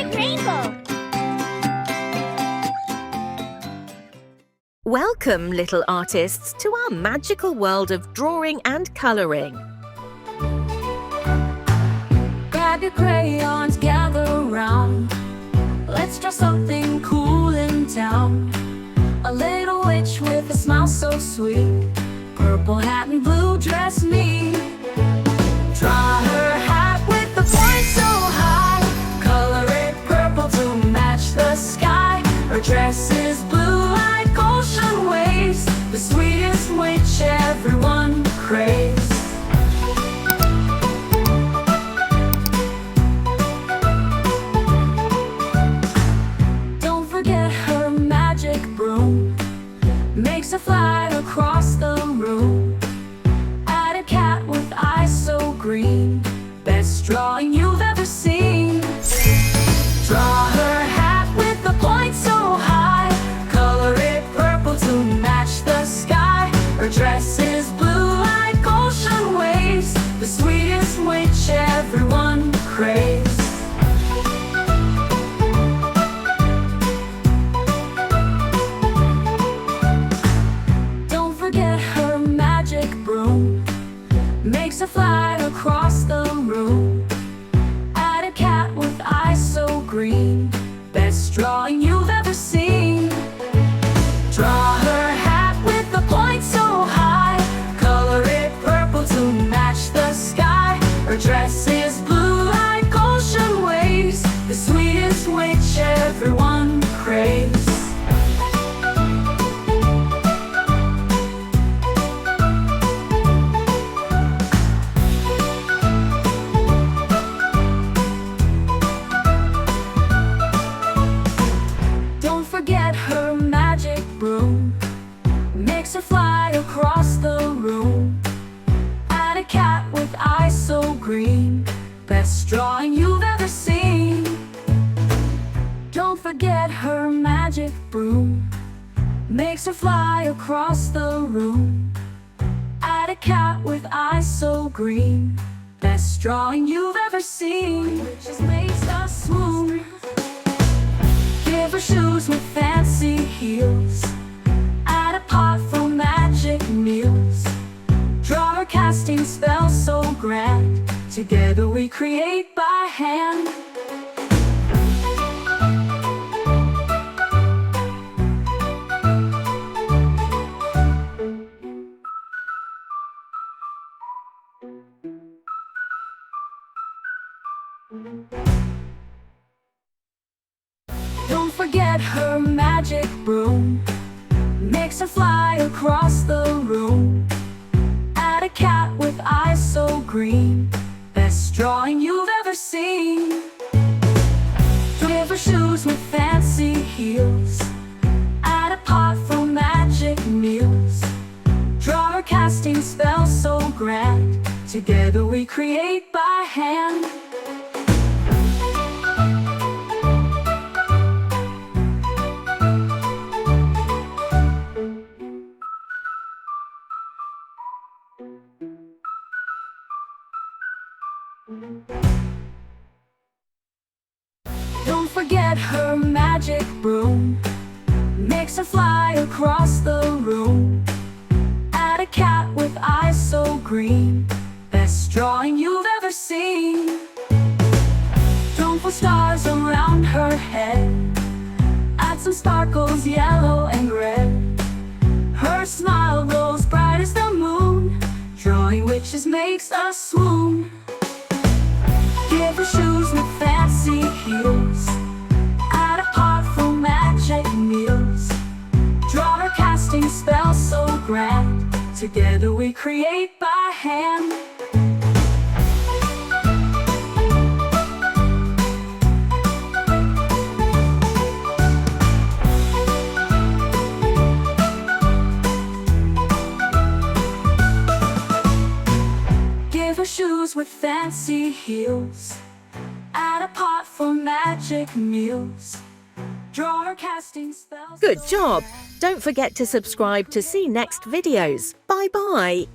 big rainbow. Welcome, little artists, to our magical world of drawing and colouring. Grab your crayons, gather around. Let's draw something cool in town. A little witch with a smile so sweet, purple hat and blue dress neat. Draw her hat with the point so high, color it purple to match the sky. Her dress is blue like ocean waves, the sweetest witch everyone craves. Don't forget her magic broom, makes her fly across the room. Add a cat with eyes so green, best drawing you've ever seen. Draw her hat with the point so high, color it purple to match the sky. Her dress is blue like ocean waves, the sweetest witch everyone craves. Don't forget her magic broom, makes her fly across the room. Add a cat with eyes so green, best drawing you've ever seen. Draw her hat with the point so high, color it purple to match the sky. Her dress is blue like ocean waves, the sweetest witch everyone craves. Don't forget her magic broom, makes her fly across the room. Add a cat with eyes so green, best drawing you've ever seen. Don't forget her magic broom, makes her fly across the room. Add a cat with eyes so green, best drawing you've ever seen. Just makes us swoon. Give her shoes with fancy heels, add a pot for magic meals. Draw her casting spell so grand, together we create by hand. Don't forget her magic broom, makes her fly across the room. Add a cat with eyes so green, best drawing you've ever seen. Give her shoes with fancy heels, add a pot for magic meals. Draw her casting spell so grand, together we create by hand. Don't forget her magic broom, makes her fly across the room. Add a cat with eyes so green, best drawing you've ever seen. Don't put stars around her head, add some sparkles yellow and red. Her smile glows bright as the moon, drawing witches makes us swoon. Give her shoes with fancy heels, add a pot for magic meals. Draw her casting spell so grand, together we create by hand. Give her shoes with fancy heels, add a pot for magic meals. Draw her casting spells. Good job! Don't forget to subscribe to see next videos. Bye-bye!